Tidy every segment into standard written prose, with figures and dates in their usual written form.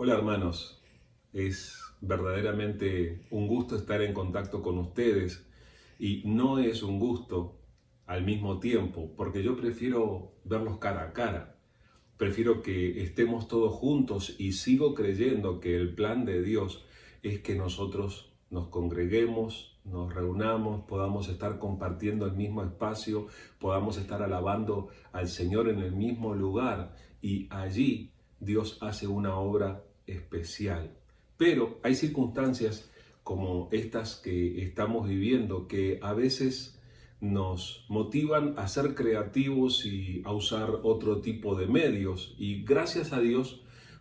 Hola hermanos, es verdaderamente un gusto estar en contacto con ustedes y no es un gusto al mismo tiempo porque yo prefiero verlos cara a cara, prefiero que estemos todos juntos y sigo creyendo que el plan de Dios es que nosotros nos congreguemos, nos reunamos, podamos estar compartiendo el mismo espacio, podamos estar alabando al Señor en el mismo lugar y allí Dios hace una obra especial. Pero hay circunstancias como estas que estamos viviendo que a veces nos motivan a ser creativos y a usar otro tipo de medios. Y gracias a Dios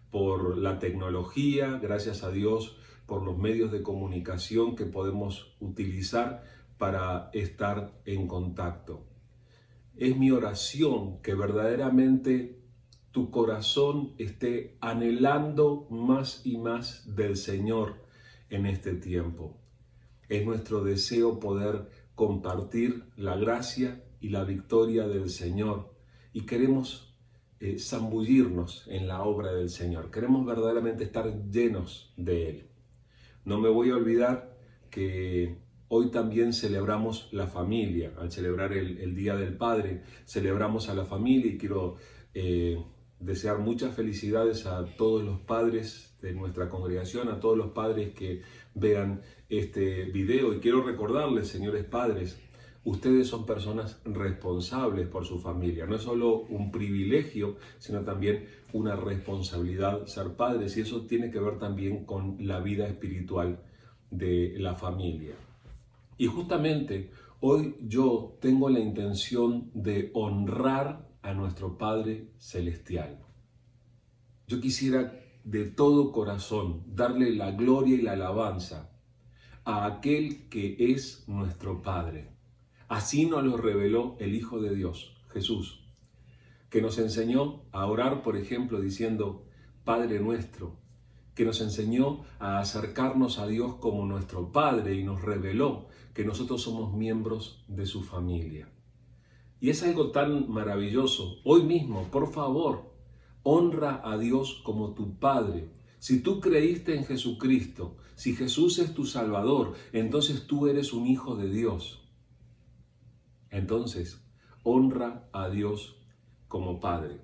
por la tecnología, gracias a Dios por los medios de comunicación que podemos utilizar para estar en contacto. Es mi oración que verdaderamente tu corazón esté anhelando más y más del Señor en este tiempo. Es nuestro deseo poder compartir la gracia y la victoria del Señor y queremos zambullirnos en la obra del Señor. Queremos verdaderamente estar llenos de Él. No me voy a olvidar que hoy también celebramos la familia. Al celebrar el Día del Padre, celebramos a la familia y quiero desear muchas felicidades a todos los padres de nuestra congregación, a todos los padres que vean este video. Y quiero recordarles, señores padres, ustedes son personas responsables por su familia. No es solo un privilegio, sino también una responsabilidad ser padres. Y eso tiene que ver también con la vida espiritual de la familia. Y justamente hoy yo tengo la intención de honrar a nuestro Padre Celestial. Yo quisiera de todo corazón darle la gloria y la alabanza a aquel que es nuestro Padre. Así nos lo reveló el Hijo de Dios, Jesús, que nos enseñó a orar, por ejemplo, diciendo Padre nuestro, que nos enseñó a acercarnos a Dios como nuestro Padre y nos reveló que nosotros somos miembros de su familia. Y es algo tan maravilloso. Hoy mismo, por favor, honra a Dios como tu Padre. Si tú creíste en Jesucristo, si Jesús es tu Salvador, entonces tú eres un hijo de Dios. Entonces, honra a Dios como Padre.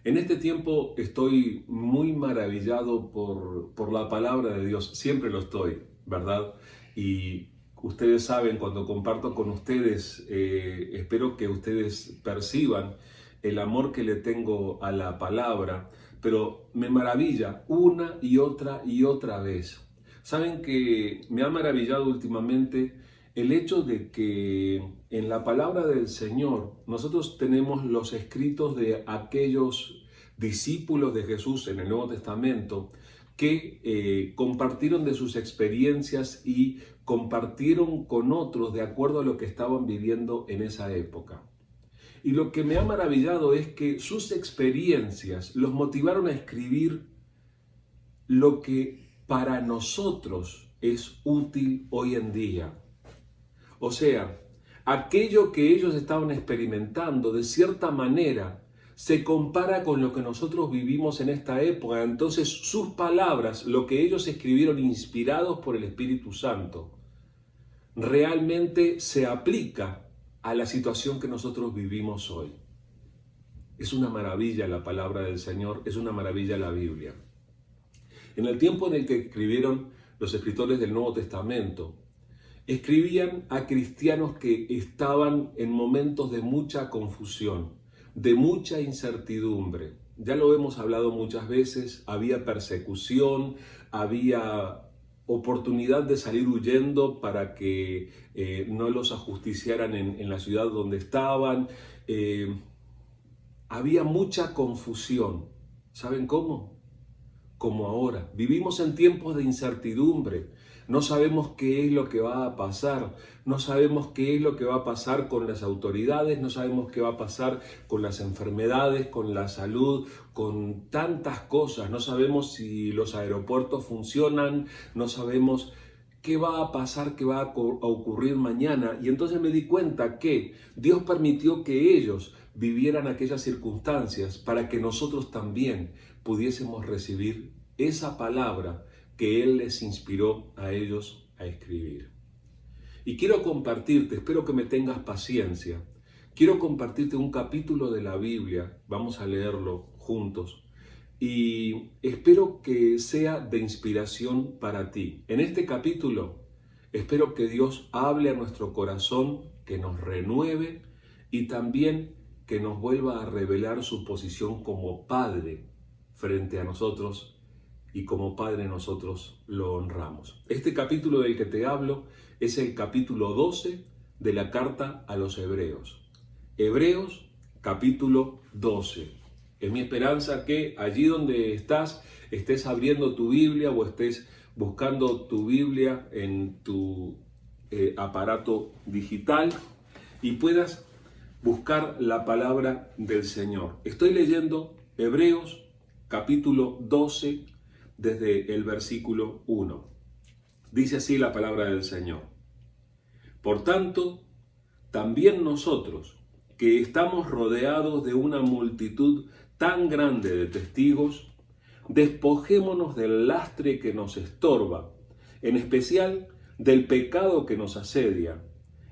En este tiempo estoy muy maravillado por la palabra de Dios. Siempre lo estoy, ¿verdad? Y ustedes saben, cuando comparto con ustedes, espero que ustedes perciban el amor que le tengo a la palabra, pero me maravilla una y otra vez. Saben que me ha maravillado últimamente el hecho de que en la palabra del Señor nosotros tenemos los escritos de aquellos discípulos de Jesús en el Nuevo Testamento que compartieron de sus experiencias y compartieron con otros de acuerdo a lo que estaban viviendo en esa época. Y lo que me ha maravillado es que sus experiencias los motivaron a escribir lo que para nosotros es útil hoy en día. O sea, aquello que ellos estaban experimentando de cierta manera se compara con lo que nosotros vivimos en esta época. Entonces sus palabras, lo que ellos escribieron inspirados por el Espíritu Santo, realmente se aplica a la situación que nosotros vivimos hoy. Es una maravilla la palabra del Señor, es una maravilla la Biblia. En el tiempo en el que escribieron los escritores del Nuevo Testamento, escribían a cristianos que estaban en momentos de mucha confusión, de mucha incertidumbre. Ya lo hemos hablado muchas veces, había persecución, había oportunidad de salir huyendo para que no los ajusticiaran en la ciudad donde estaban. Había mucha confusión. ¿Saben cómo? Como ahora. Vivimos en tiempos de incertidumbre. No sabemos qué es lo que va a pasar. No sabemos qué es lo que va a pasar con las autoridades. No sabemos qué va a pasar con las enfermedades, con la salud, con tantas cosas. No sabemos si los aeropuertos funcionan. No sabemos qué va a pasar, qué va a ocurrir mañana. Y entonces me di cuenta que Dios permitió que ellos vivieran aquellas circunstancias para que nosotros también pudiésemos recibir esa palabra que Él les inspiró a ellos a escribir. Y quiero compartirte, espero que me tengas paciencia, quiero compartirte un capítulo de la Biblia, vamos a leerlo juntos, y espero que sea de inspiración para ti. En este capítulo, espero que Dios hable a nuestro corazón, que nos renueve y también que nos vuelva a revelar su posición como Padre frente a nosotros, y como Padre nosotros lo honramos. Este capítulo del que te hablo es el capítulo 12 de la carta a los Hebreos. Hebreos capítulo 12. Es mi esperanza que allí donde estás, estés abriendo tu Biblia o estés buscando tu Biblia en tu aparato digital y puedas buscar la palabra del Señor. Estoy leyendo Hebreos capítulo 12 desde el versículo 1. Dice así la palabra del Señor. Por tanto, también nosotros, que estamos rodeados de una multitud tan grande de testigos, despojémonos del lastre que nos estorba, en especial del pecado que nos asedia,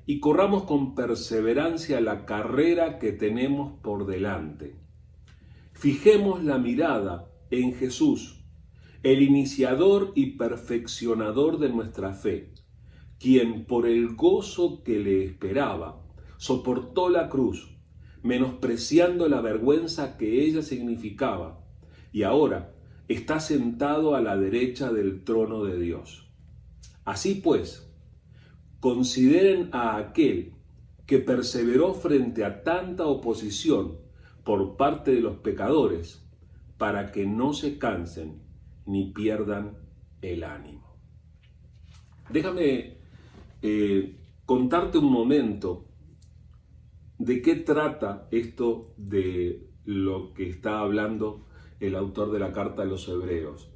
y corramos con perseverancia la carrera que tenemos por delante. Fijemos la mirada en Jesús, el iniciador y perfeccionador de nuestra fe, quien por el gozo que le esperaba, soportó la cruz, menospreciando la vergüenza que ella significaba, y ahora está sentado a la derecha del trono de Dios. Así pues, consideren a aquel que perseveró frente a tanta oposición por parte de los pecadores, para que no se cansen ni pierdan el ánimo. Déjame contarte un momento de qué trata esto de lo que está hablando el autor de la carta a los Hebreos.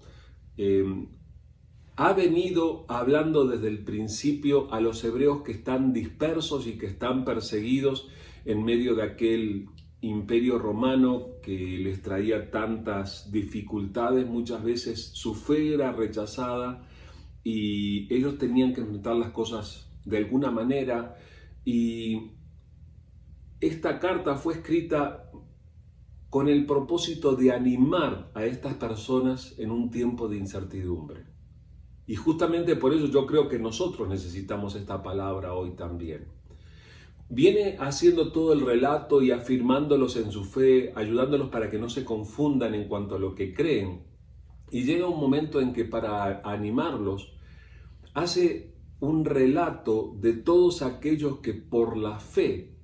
Ha venido hablando desde el principio a los hebreos que están dispersos y que están perseguidos en medio de aquel imperio romano que les traía tantas dificultades. Muchas veces su fe era rechazada y ellos tenían que enfrentar las cosas de alguna manera, y esta carta fue escrita con el propósito de animar a estas personas en un tiempo de incertidumbre. Y justamente por eso yo creo que nosotros necesitamos esta palabra hoy también. Viene haciendo todo el relato y afirmándolos en su fe, ayudándolos para que no se confundan en cuanto a lo que creen. Y llega un momento en que para animarlos hace un relato de todos aquellos que por la fe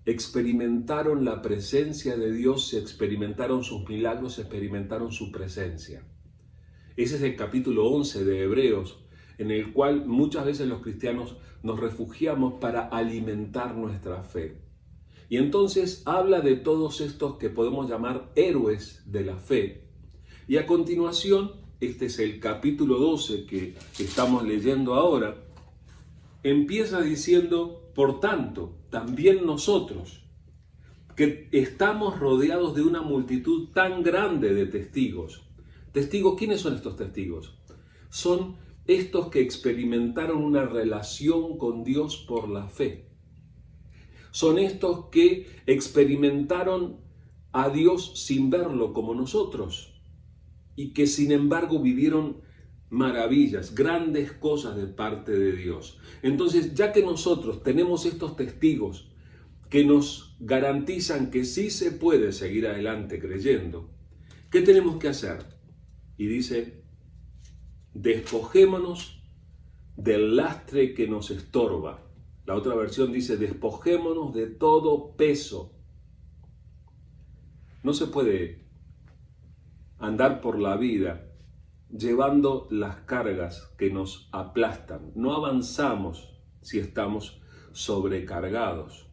experimentaron la presencia de Dios, experimentaron sus milagros, experimentaron su presencia. Ese es el capítulo 11 de Hebreos, en el cual muchas veces los cristianos nos refugiamos para alimentar nuestra fe. Y entonces habla de todos estos que podemos llamar héroes de la fe. Y a continuación, este es el capítulo 12 que estamos leyendo ahora, empieza diciendo, por tanto, también nosotros, que estamos rodeados de una multitud tan grande de testigos. Testigos, ¿quiénes son estos testigos? Son estos que experimentaron una relación con Dios por la fe. Son estos que experimentaron a Dios sin verlo como nosotros y que sin embargo vivieron maravillas, grandes cosas de parte de Dios. Entonces, ya que nosotros tenemos estos testigos que nos garantizan que sí se puede seguir adelante creyendo, ¿qué tenemos que hacer? Y dice, despojémonos del lastre que nos estorba. La otra versión dice, despojémonos de todo peso. No se puede andar por la vida llevando las cargas que nos aplastan. No avanzamos si estamos sobrecargados.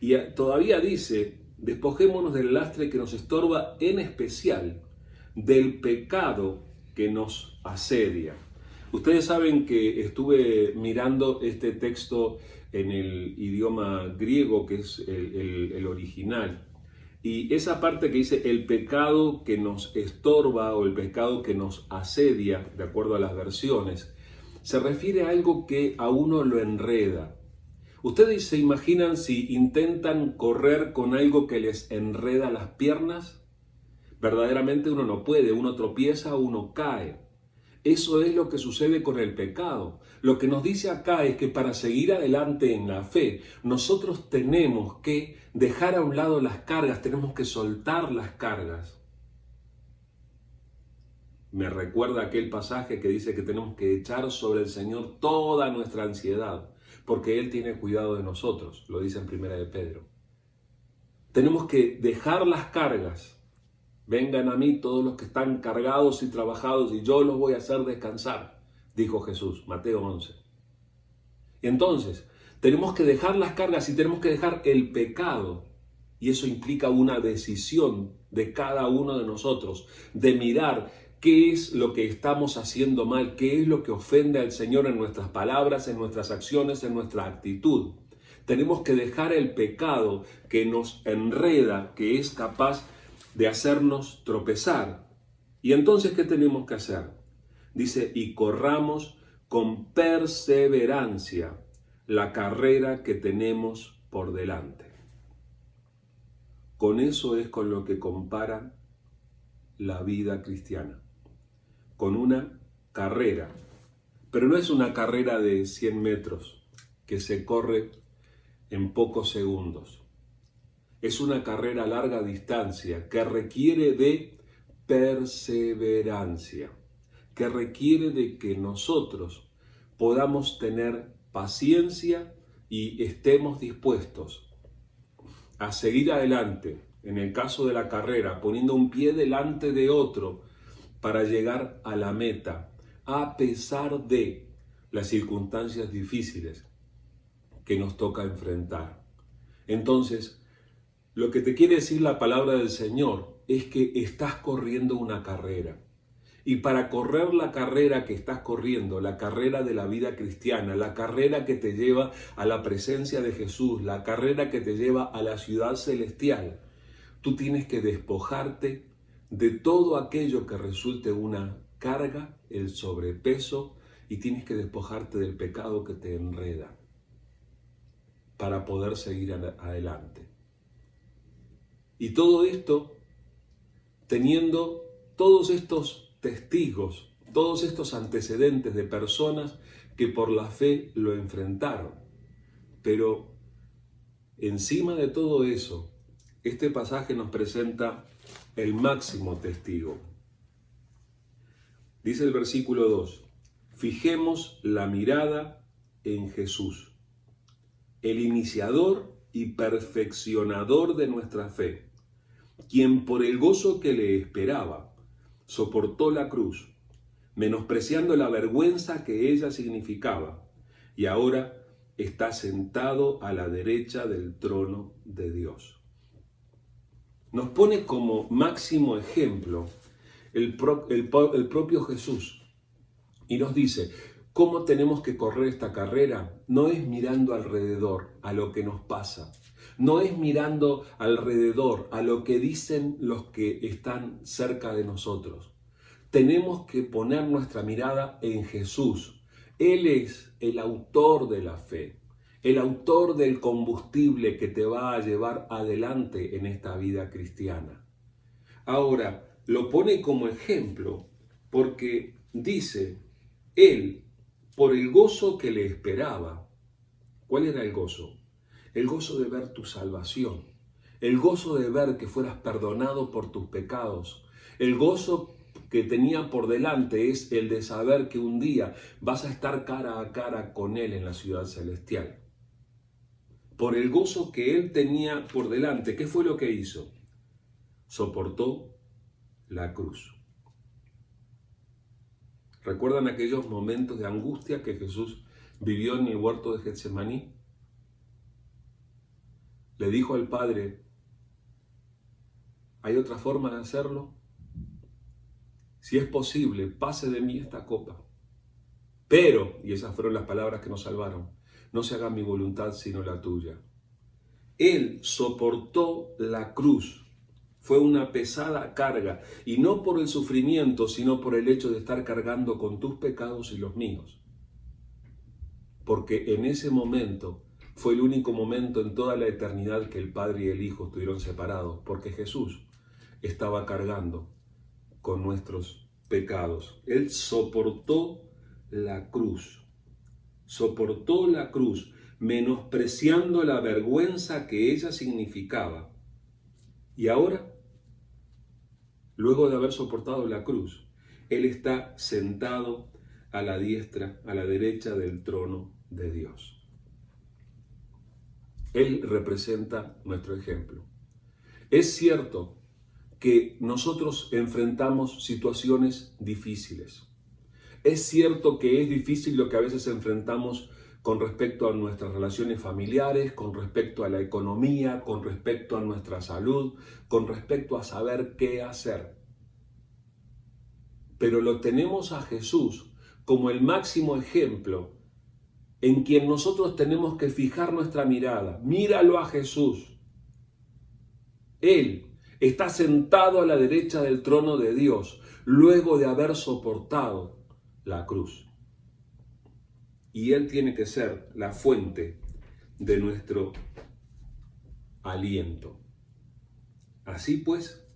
Y todavía dice, despojémonos del lastre que nos estorba, en especial del pecado que nos asedia. Ustedes saben que estuve mirando este texto en el idioma griego, que es el original. Y esa parte que dice el pecado que nos estorba o el pecado que nos asedia, de acuerdo a las versiones, se refiere a algo que a uno lo enreda. ¿Ustedes se imaginan si intentan correr con algo que les enreda las piernas? Verdaderamente uno no puede, uno tropieza, uno cae. Eso es lo que sucede con el pecado. Lo que nos dice acá es que para seguir adelante en la fe, nosotros tenemos que dejar a un lado las cargas, tenemos que soltar las cargas. Me recuerda aquel pasaje que dice que tenemos que echar sobre el Señor toda nuestra ansiedad, porque Él tiene cuidado de nosotros, lo dice en 1 de Pedro. Tenemos que dejar las cargas. Vengan a mí todos los que están cargados y trabajados y yo los voy a hacer descansar, dijo Jesús, Mateo 11. Y entonces, tenemos que dejar las cargas y tenemos que dejar el pecado. Y eso implica una decisión de cada uno de nosotros, de mirar qué es lo que estamos haciendo mal, qué es lo que ofende al Señor en nuestras palabras, en nuestras acciones, en nuestra actitud. Tenemos que dejar el pecado que nos enreda, que es capaz de hacernos tropezar. Y entonces, ¿qué tenemos que hacer? Dice, y corramos con perseverancia la carrera que tenemos por delante. Con eso es con lo que compara la vida cristiana, con una carrera. Pero no es una carrera de 100 metros que se corre en pocos segundos. Es una carrera a larga distancia que requiere de perseverancia, que requiere de que nosotros podamos tener paciencia y estemos dispuestos a seguir adelante, en el caso de la carrera, poniendo un pie delante de otro para llegar a la meta, a pesar de las circunstancias difíciles que nos toca enfrentar. Entonces, lo que te quiere decir la palabra del Señor es que estás corriendo una carrera. Y para correr la carrera que estás corriendo, la carrera de la vida cristiana, la carrera que te lleva a la presencia de Jesús, la carrera que te lleva a la ciudad celestial, tú tienes que despojarte de todo aquello que resulte una carga, el sobrepeso, y tienes que despojarte del pecado que te enreda para poder seguir adelante. Y todo esto teniendo todos estos testigos, todos estos antecedentes de personas que por la fe lo enfrentaron. Pero encima de todo eso, este pasaje nos presenta el máximo testigo. Dice el versículo 2, fijemos la mirada en Jesús, el iniciador y perfeccionador de nuestra fe, quien por el gozo que le esperaba, soportó la cruz, menospreciando la vergüenza que ella significaba, y ahora está sentado a la derecha del trono de Dios. Nos pone como máximo ejemplo el propio Jesús, y nos dice, ¿cómo tenemos que correr esta carrera? No es mirando alrededor a lo que nos pasa. No es mirando alrededor a lo que dicen los que están cerca de nosotros. Tenemos que poner nuestra mirada en Jesús. Él es el autor de la fe, el autor del combustible que te va a llevar adelante en esta vida cristiana. Ahora, lo pone como ejemplo porque dice, Él, por el gozo que le esperaba. ¿Cuál era el gozo? El gozo de ver tu salvación, el gozo de ver que fueras perdonado por tus pecados, el gozo que tenía por delante es el de saber que un día vas a estar cara a cara con Él en la ciudad celestial. Por el gozo que Él tenía por delante, ¿qué fue lo que hizo? Soportó la cruz. ¿Recuerdan aquellos momentos de angustia que Jesús vivió en el huerto de Getsemaní? Le dijo al Padre, ¿hay otra forma de hacerlo? Si es posible, pase de mí esta copa. Pero, y esas fueron las palabras que nos salvaron, no se haga mi voluntad sino la tuya. Él soportó la cruz. Fue una pesada carga, y no por el sufrimiento, sino por el hecho de estar cargando con tus pecados y los míos. Porque en ese momento fue el único momento en toda la eternidad que el Padre y el Hijo estuvieron separados, porque Jesús estaba cargando con nuestros pecados. Él soportó la cruz, menospreciando la vergüenza que ella significaba. Y ahora, luego de haber soportado la cruz, Él está sentado a la diestra, a la derecha del trono de Dios. Él representa nuestro ejemplo. Es cierto que nosotros enfrentamos situaciones difíciles. Es cierto que es difícil lo que a veces enfrentamos con respecto a nuestras relaciones familiares, con respecto a la economía, con respecto a nuestra salud, con respecto a saber qué hacer. Pero lo tenemos a Jesús como el máximo ejemplo en quien nosotros tenemos que fijar nuestra mirada. Míralo a Jesús. Él está sentado a la derecha del trono de Dios, luego de haber soportado la cruz. Y Él tiene que ser la fuente de nuestro aliento. Así pues,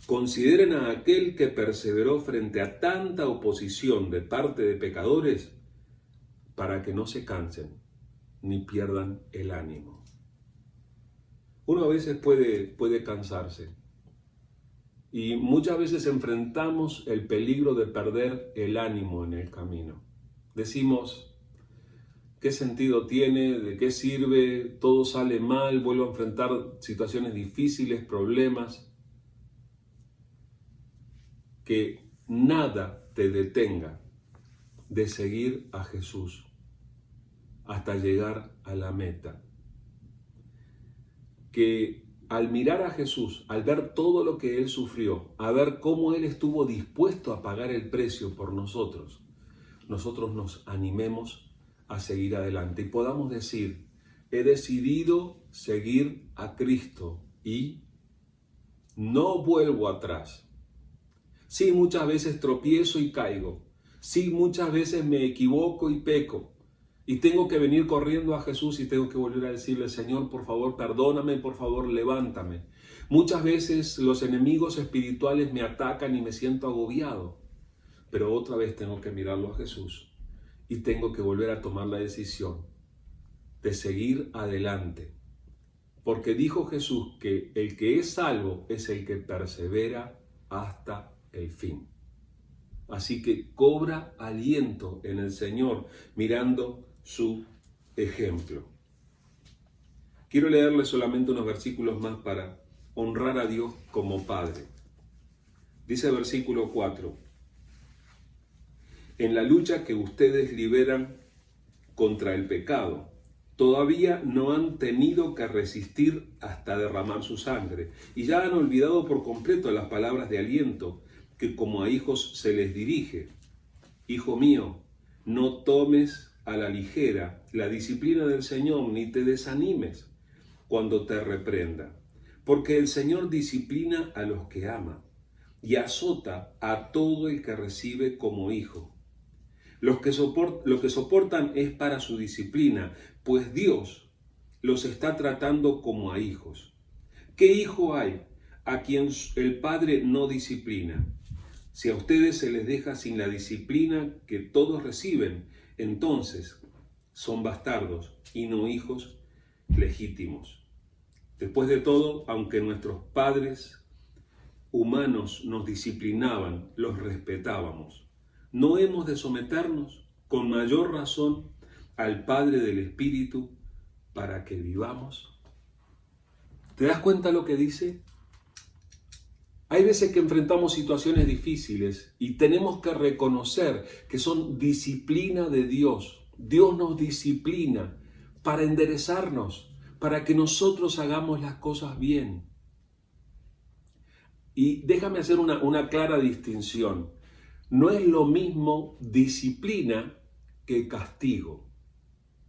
consideren a aquel que perseveró frente a tanta oposición de parte de pecadores, para que no se cansen ni pierdan el ánimo. Uno a veces puede cansarse, y muchas veces enfrentamos el peligro de perder el ánimo en el camino. Decimos, ¿qué sentido tiene? ¿De qué sirve? Todo sale mal, vuelvo a enfrentar situaciones difíciles, problemas. Que nada te detenga de seguir a Jesús hasta llegar a la meta. Que al mirar a Jesús, al ver todo lo que Él sufrió, a ver cómo Él estuvo dispuesto a pagar el precio por nosotros, nosotros nos animemos a seguir adelante y podamos decir, he decidido seguir a Cristo y no vuelvo atrás. Sí, muchas veces tropiezo y caigo. Sí, muchas veces me equivoco y peco. Y tengo que venir corriendo a Jesús y tengo que volver a decirle, Señor, por favor, perdóname, por favor, levántame. Muchas veces los enemigos espirituales me atacan y me siento agobiado. Pero otra vez tengo que mirarlo a Jesús y tengo que volver a tomar la decisión de seguir adelante. Porque dijo Jesús que el que es salvo es el que persevera hasta el fin. Así que cobra aliento en el Señor mirando su ejemplo. Quiero leerles solamente unos versículos más para honrar a Dios como Padre. Dice el versículo 4. En la lucha que ustedes liberan contra el pecado, todavía no han tenido que resistir hasta derramar su sangre y ya han olvidado por completo las palabras de aliento que como a hijos se les dirige. Hijo mío, no tomes a la ligera la disciplina del Señor ni te desanimes cuando te reprenda, porque el Señor disciplina a los que ama y azota a todo el que recibe como hijo. Lo que soportan es para su disciplina, pues Dios los está tratando como a hijos. ¿Qué hijo hay a quien el Padre no disciplina? Si a ustedes se les deja sin la disciplina que todos reciben, entonces son bastardos y no hijos legítimos. Después de todo, aunque nuestros padres humanos nos disciplinaban, los respetábamos. ¿No hemos de someternos con mayor razón al Padre del Espíritu para que vivamos? ¿Te das cuenta lo que dice? Hay veces que enfrentamos situaciones difíciles y tenemos que reconocer que son disciplina de Dios. Dios nos disciplina para enderezarnos, para que nosotros hagamos las cosas bien. Y déjame hacer una clara distinción. No es lo mismo disciplina que castigo.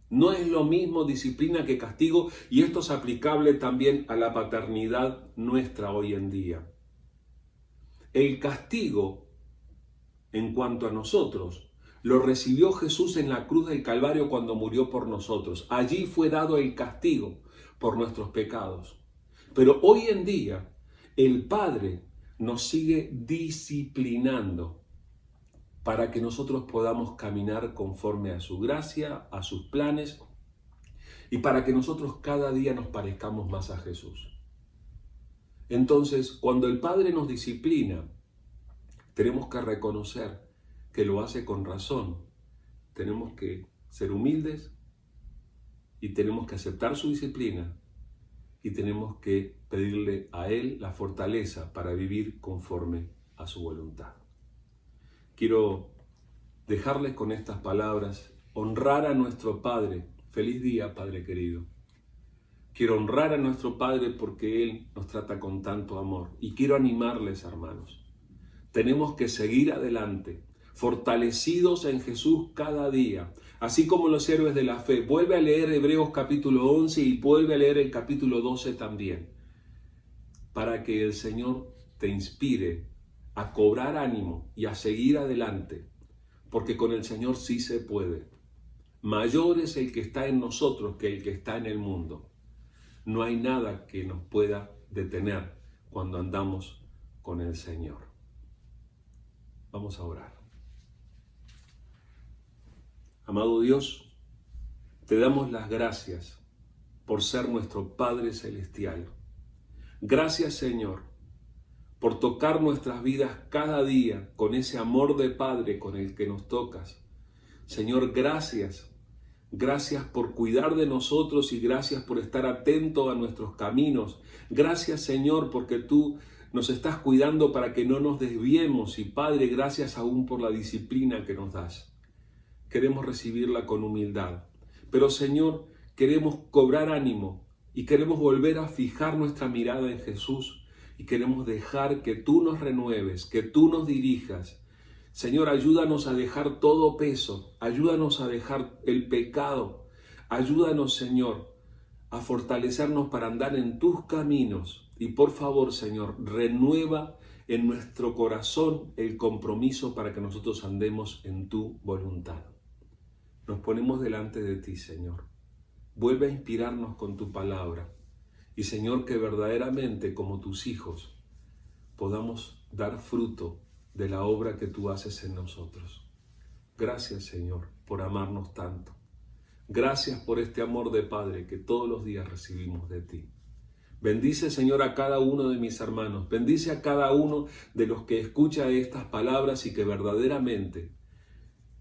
No es lo mismo disciplina que castigo, y esto es aplicable también a la paternidad nuestra hoy en día. El castigo, en cuanto a nosotros, lo recibió Jesús en la cruz del Calvario cuando murió por nosotros. Allí fue dado el castigo por nuestros pecados. Pero hoy en día, el Padre nos sigue disciplinando para que nosotros podamos caminar conforme a su gracia, a sus planes, y para que nosotros cada día nos parezcamos más a Jesús. Entonces, cuando el Padre nos disciplina, tenemos que reconocer que lo hace con razón. Tenemos que ser humildes y tenemos que aceptar su disciplina y tenemos que pedirle a Él la fortaleza para vivir conforme a su voluntad. Quiero dejarles con estas palabras, honrar a nuestro Padre. Feliz día, Padre querido. Quiero honrar a nuestro Padre porque Él nos trata con tanto amor. Y quiero animarles, hermanos. Tenemos que seguir adelante, fortalecidos en Jesús cada día. Así como los héroes de la fe. Vuelve a leer Hebreos capítulo 11 y vuelve a leer el capítulo 12 también. Para que el Señor te inspire a cobrar ánimo y a seguir adelante. Porque con el Señor sí se puede. Mayor es el que está en nosotros que el que está en el mundo. No hay nada que nos pueda detener cuando andamos con el Señor. Vamos a orar. Amado Dios, te damos las gracias por ser nuestro Padre Celestial. Gracias, Señor, por tocar nuestras vidas cada día con ese amor de Padre con el que nos tocas. Señor, gracias. Gracias por cuidar de nosotros y gracias por estar atento a nuestros caminos. Gracias, Señor, porque tú nos estás cuidando para que no nos desviemos. Y Padre, gracias aún por la disciplina que nos das. Queremos recibirla con humildad. Pero, Señor, queremos cobrar ánimo y queremos volver a fijar nuestra mirada en Jesús. Y queremos dejar que tú nos renueves, que tú nos dirijas. Señor, ayúdanos a dejar todo peso, ayúdanos a dejar el pecado, ayúdanos, Señor, a fortalecernos para andar en tus caminos. Y por favor, Señor, renueva en nuestro corazón el compromiso para que nosotros andemos en tu voluntad. Nos ponemos delante de ti, Señor. Vuelve a inspirarnos con tu palabra. Y, Señor, que verdaderamente, como tus hijos, podamos dar fruto de la obra que tú haces en nosotros. Gracias, Señor, por amarnos tanto. Gracias por este amor de Padre que todos los días recibimos de ti. Bendice, Señor, a cada uno de mis hermanos. Bendice a cada uno de los que escucha estas palabras y que verdaderamente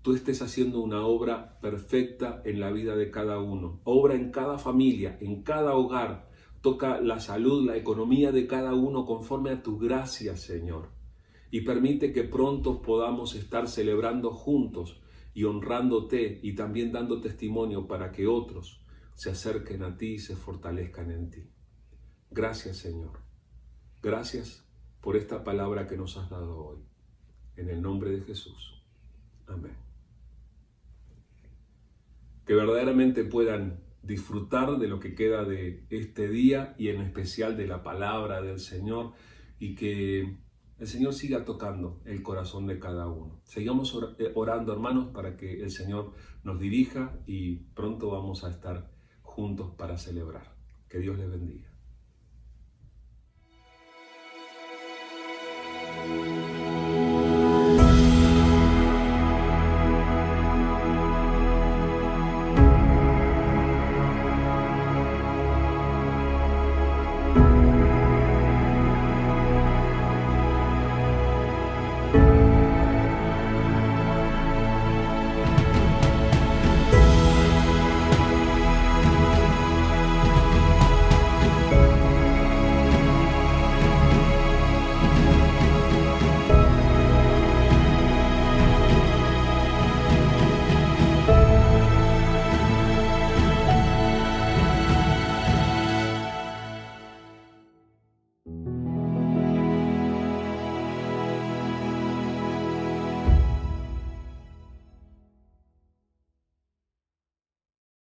tú estés haciendo una obra perfecta en la vida de cada uno. Obra en cada familia, en cada hogar. Toca la salud, la economía de cada uno conforme a tu gracia, Señor. Y permite que pronto podamos estar celebrando juntos y honrándote y también dando testimonio para que otros se acerquen a ti y se fortalezcan en ti. Gracias, Señor. Gracias por esta palabra que nos has dado hoy. En el nombre de Jesús. Amén. Que verdaderamente puedan disfrutar de lo que queda de este día y en especial de la palabra del Señor y que el Señor siga tocando el corazón de cada uno. Sigamos orando, hermanos, para que el Señor nos dirija y pronto vamos a estar juntos para celebrar. Que Dios les bendiga.